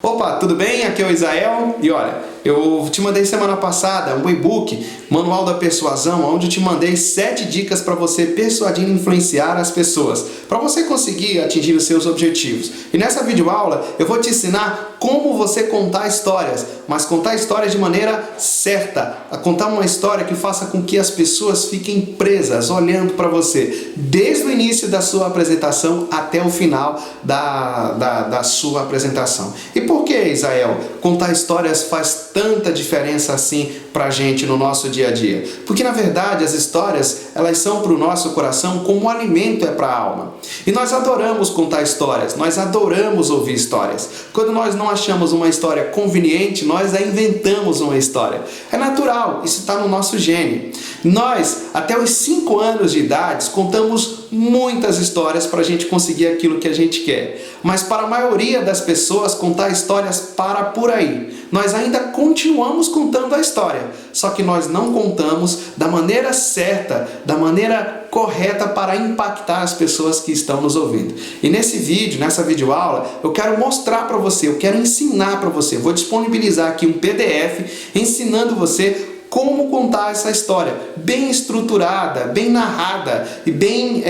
Opa, tudo bem? Aqui é o Isael e olha, eu te mandei semana passada um e-book, Manual da Persuasão, onde eu te mandei 7 dicas para você persuadir e influenciar as pessoas, para você conseguir atingir os seus objetivos. E nessa videoaula eu vou te ensinar como você contar histórias, mas contar histórias de maneira certa, a contar uma história que faça com que as pessoas fiquem presas, olhando para você, desde o início da sua apresentação até o final da sua apresentação. E por que, Isael, contar histórias faz tanta diferença assim pra gente no nosso dia a dia? Porque na verdade as histórias, elas são para o nosso coração como o alimento é para a alma. E nós adoramos contar histórias, nós adoramos ouvir histórias. Quando nós não achamos uma história conveniente, nós a inventamos uma história. É natural, isso está no nosso gene. Nós, até os 5 anos de idade, contamos muitas histórias para a gente conseguir aquilo que a gente quer. Mas para a maioria das pessoas, contar histórias para por aí. Nós ainda continuamos contando a história, só que nós não contamos da maneira certa, da maneira correta para impactar as pessoas que estão nos ouvindo. E nesse vídeo, nessa videoaula, eu quero mostrar para você, eu quero ensinar para você, vou disponibilizar aqui um PDF ensinando você como contar essa história, bem estruturada, bem narrada e bem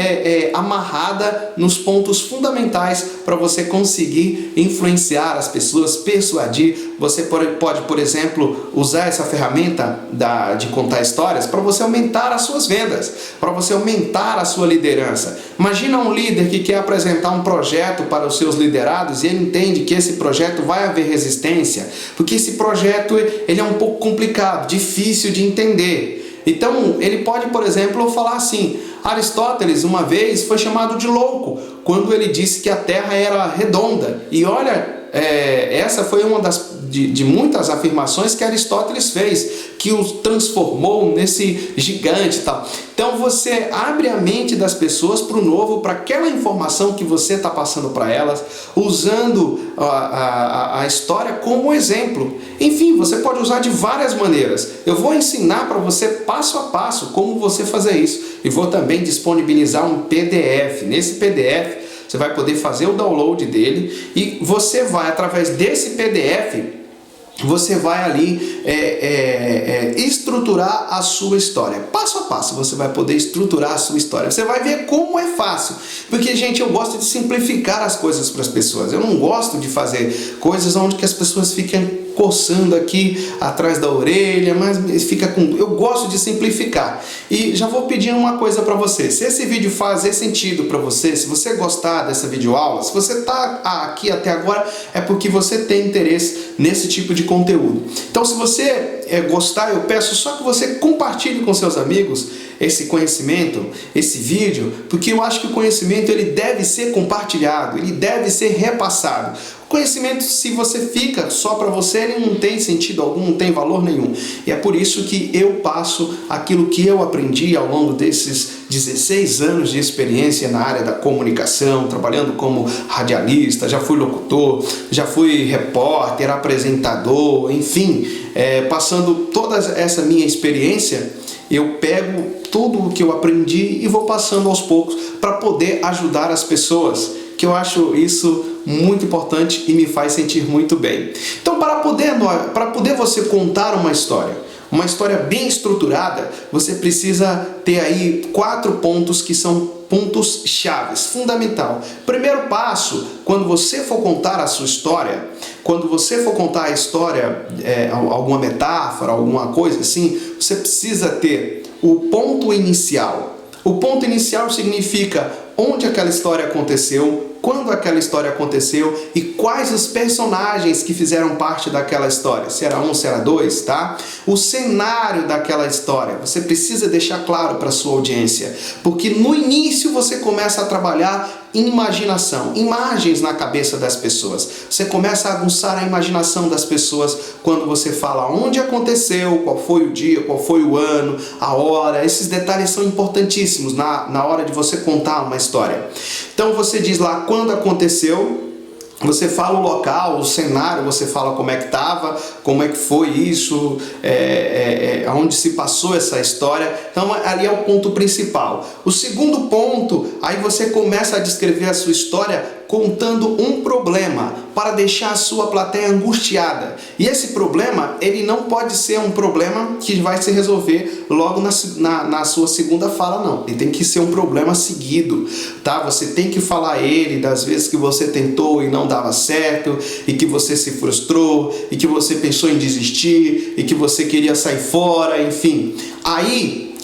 amarrada nos pontos fundamentais para você conseguir influenciar as pessoas, persuadir. Você pode, por exemplo, usar essa ferramenta de contar histórias para você aumentar as suas vendas, para você aumentar a sua liderança. Imagina um líder que quer apresentar um projeto para os seus liderados e ele entende que esse projeto vai haver resistência, porque esse projeto ele é um pouco complicado, difícil de entender. Então, ele pode, por exemplo, falar assim: Aristóteles, uma vez, foi chamado de louco quando ele disse que a Terra era redonda. E olha, essa foi uma de muitas afirmações que Aristóteles fez, que o transformou nesse gigante e tal. Então você abre a mente das pessoas para o novo, para aquela informação que você está passando para elas, usando a história como exemplo. Enfim, você pode usar de várias maneiras. Eu vou ensinar para você passo a passo como você fazer isso. E vou também disponibilizar um PDF. Nesse PDF você vai poder fazer o download dele e você vai, através desse PDF, você vai ali estruturar a sua história. Passo a passo você vai poder estruturar a sua história. Você vai ver como é fácil. Porque, gente, eu gosto de simplificar as coisas para as pessoas. Eu não gosto de fazer coisas onde que as pessoas fiquem coçando aqui atrás da orelha, mas fica com... Eu gosto de simplificar. E já vou pedir uma coisa para você. Se esse vídeo fazer sentido para você, se você gostar dessa videoaula, se você está aqui até agora, é porque você tem interesse nesse tipo de conteúdo. Então, se você gostar, eu peço só que você compartilhe com seus amigos esse conhecimento, esse vídeo, porque eu acho que o conhecimento ele deve ser compartilhado, ele deve ser repassado. O conhecimento, se você fica só para você, ele não tem sentido algum, não tem valor nenhum. E é por isso que eu passo aquilo que eu aprendi ao longo desses 16 anos de experiência na área da comunicação, trabalhando como radialista, já fui locutor, já fui repórter, apresentador, enfim, passando toda essa minha experiência, eu pego tudo o que eu aprendi e vou passando aos poucos para poder ajudar as pessoas, que eu acho isso muito importante e me faz sentir muito bem. Então, para poder você contar uma história bem estruturada, você precisa ter aí 4 pontos que são pontos chaves, fundamental. Primeiro passo, quando você for contar a sua história, quando você for contar a história, alguma metáfora, alguma coisa assim, você precisa ter o ponto inicial. O ponto inicial significa onde aquela história aconteceu, quando aquela história aconteceu e quais os personagens que fizeram parte daquela história. Se era um, se era dois, tá? O cenário daquela história. Você precisa deixar claro para a sua audiência, porque no início você começa a trabalhar imaginação, imagens na cabeça das pessoas. Você começa a aguçar a imaginação das pessoas quando você fala onde aconteceu, qual foi o dia, qual foi o ano, a hora. Esses detalhes são importantíssimos na hora de você contar uma história. Então você diz lá quando aconteceu, você fala o local, o cenário, você fala como é que estava, como é que foi isso, onde se passou essa história. Então ali é o ponto principal. O segundo ponto, aí você começa a descrever a sua história contando um problema para deixar a sua plateia angustiada. E esse problema, ele não pode ser um problema que vai se resolver logo na sua segunda fala, não. Ele tem que ser um problema seguido, tá? Você tem que falar ele das vezes que você tentou e não dava certo, e que você se frustrou, e que você pensou em desistir, e que você queria sair fora, enfim. Aí,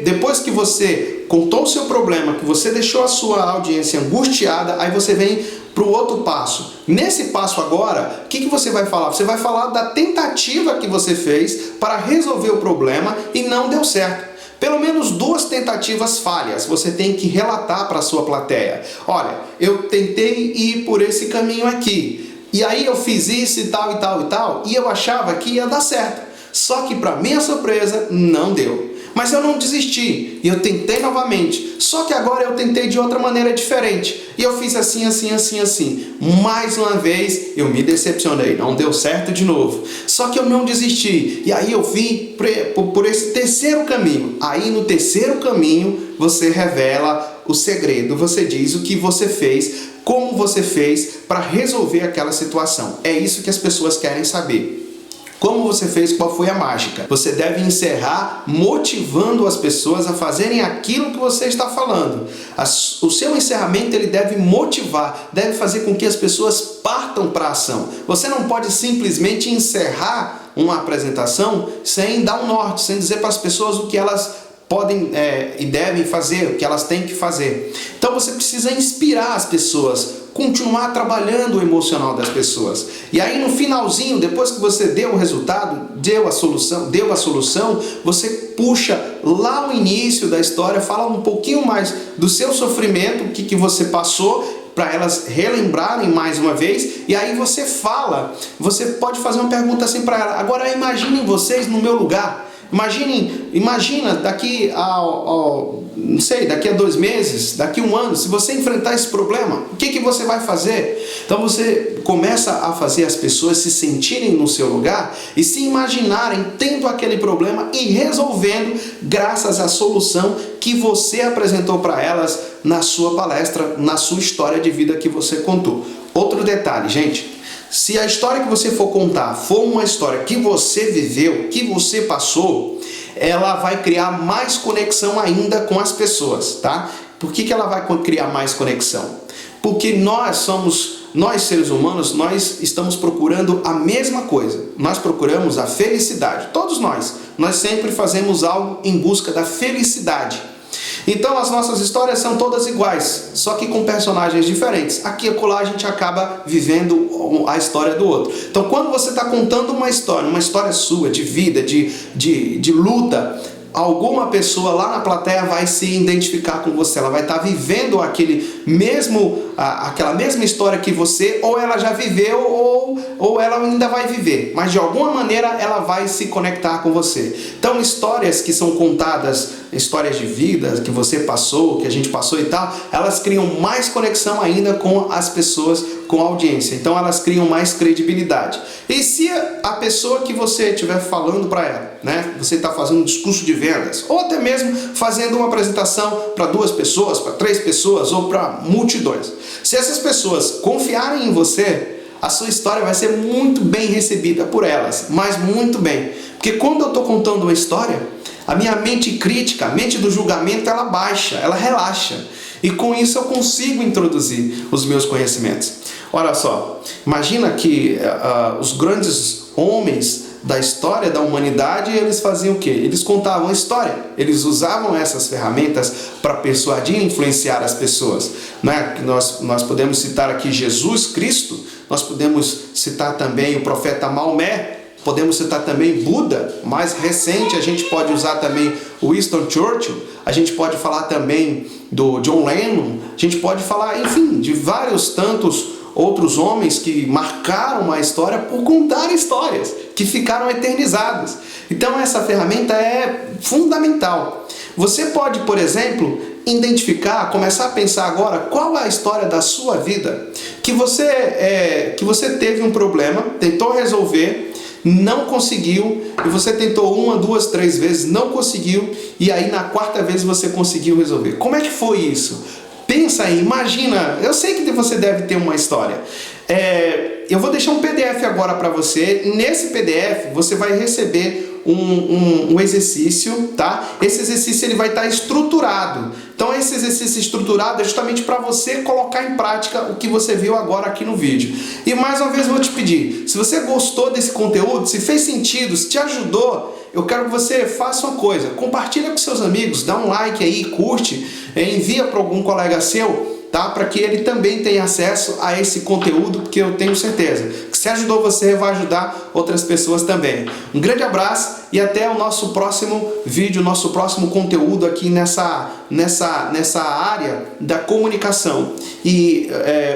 depois que você contou o seu problema, que você deixou a sua audiência angustiada, aí você vem para o outro passo. Nesse passo agora, o que você vai falar? Você vai falar da tentativa que você fez para resolver o problema e não deu certo. Pelo menos 2 tentativas falhas você tem que relatar para a sua plateia. Olha, eu tentei ir por esse caminho aqui, e aí eu fiz isso e tal e tal e tal, e eu achava que ia dar certo. Só que, para minha surpresa, não deu. Mas eu não desisti, e eu tentei novamente. Só que agora eu tentei de outra maneira diferente. E eu fiz assim, assim, assim, assim. Mais uma vez, eu me decepcionei. Não deu certo de novo. Só que eu não desisti. E aí eu vim por esse terceiro caminho. Aí no terceiro caminho, você revela o segredo. Você diz o que você fez, como você fez para resolver aquela situação. É isso que as pessoas querem saber. Como você fez, qual foi a mágica? Você deve encerrar motivando as pessoas a fazerem aquilo que você está falando. O seu encerramento ele deve motivar, deve fazer com que as pessoas partam para a ação. Você não pode simplesmente encerrar uma apresentação sem dar um norte, sem dizer para as pessoas o que elas podem e devem fazer, o que elas têm que fazer. Então você precisa inspirar as pessoas, continuar trabalhando o emocional das pessoas. E aí no finalzinho, depois que você deu o resultado, deu a solução, você puxa lá o início da história, fala um pouquinho mais do seu sofrimento, o que você passou, para elas relembrarem mais uma vez, e aí você pode fazer uma pergunta assim para ela: agora imaginem vocês no meu lugar. Imagina daqui daqui a 2 meses, daqui a 1 ano, se você enfrentar esse problema, o que você vai fazer? Então você começa a fazer as pessoas se sentirem no seu lugar e se imaginarem tendo aquele problema e resolvendo graças à solução que você apresentou para elas na sua palestra, na sua história de vida que você contou. Outro detalhe, gente. Se a história que você for contar for uma história que você viveu, que você passou, ela vai criar mais conexão ainda com as pessoas, tá? Por que ela vai criar mais conexão? Porque nós seres humanos, nós estamos procurando a mesma coisa. Nós procuramos a felicidade. Todos nós sempre fazemos algo em busca da felicidade. Então as nossas histórias são todas iguais, só que com personagens diferentes. Aqui e acolá a gente acaba vivendo a história do outro. Então quando você está contando uma história sua, de vida, de luta, alguma pessoa lá na plateia vai se identificar com você, ela vai estar vivendo aquela mesma história que você, ou ela já viveu, ou ela ainda vai viver, mas de alguma maneira ela vai se conectar com você. Então histórias que são contadas, histórias de vida que você passou, que a gente passou e tal, elas criam mais conexão ainda com as pessoas, com a audiência. Então elas criam mais credibilidade. E se a pessoa que você estiver falando para ela, né, você está fazendo um discurso de vendas, ou até mesmo fazendo uma apresentação para 2 pessoas, para 3 pessoas ou para multidões, se essas pessoas confiarem em você, a sua história vai ser muito bem recebida por elas, mas muito bem. Porque quando eu estou contando uma história, a minha mente crítica, a mente do julgamento, ela baixa, ela relaxa. E com isso eu consigo introduzir os meus conhecimentos. Olha só, imagina que os grandes homens da história da humanidade, eles faziam o quê? Eles contavam a história, eles usavam essas ferramentas para persuadir e influenciar as pessoas, né? Nós podemos citar aqui Jesus Cristo, nós podemos citar também o profeta Maomé, podemos citar também Buda, mais recente, a gente pode usar também o Winston Churchill, a gente pode falar também do John Lennon, a gente pode falar, enfim, de vários tantos outros homens que marcaram a história por contar histórias, que ficaram eternizadas. Então essa ferramenta é fundamental. Você pode, por exemplo, identificar, começar a pensar agora qual é a história da sua vida que você teve um problema, tentou resolver, não conseguiu, e você tentou 1, 2, 3 vezes, não conseguiu, e aí na 4ª vez você conseguiu resolver. Como é que foi isso? Pensa aí, imagina, eu sei que você deve ter uma história. Eu vou deixar um PDF agora para você. Nesse PDF você vai receber um exercício, tá? Esse exercício ele vai estar estruturado. Então esse exercício estruturado é justamente para você colocar em prática o que você viu agora aqui no vídeo. E mais uma vez eu vou te pedir, se você gostou desse conteúdo, se fez sentido, se te ajudou, eu quero que você faça uma coisa, compartilha com seus amigos, dá um like aí, curte, envia para algum colega seu, tá? Para que ele também tenha acesso a esse conteúdo, porque eu tenho certeza que se ajudou você, vai ajudar outras pessoas também. Um grande abraço e até o nosso próximo vídeo, nosso próximo conteúdo aqui nessa área da comunicação. E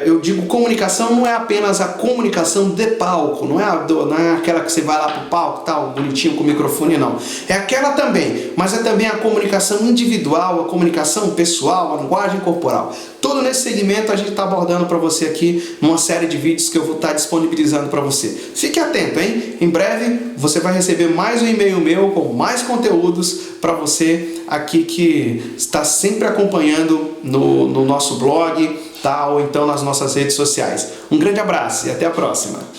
eu digo comunicação não é apenas a comunicação de palco, não é aquela que você vai lá pro palco, tal, bonitinho com o microfone, não. É aquela também, mas é também a comunicação individual, a comunicação pessoal, a linguagem corporal. Tudo nesse segmento a gente está abordando para você aqui numa série de vídeos que eu vou estar disponibilizando para você. Fique atento, hein? Em breve você vai receber mais um e-mail meu com mais conteúdos para você aqui que está sempre acompanhando no nosso blog, tá? Ou então nas nossas redes sociais. Um grande abraço e até a próxima!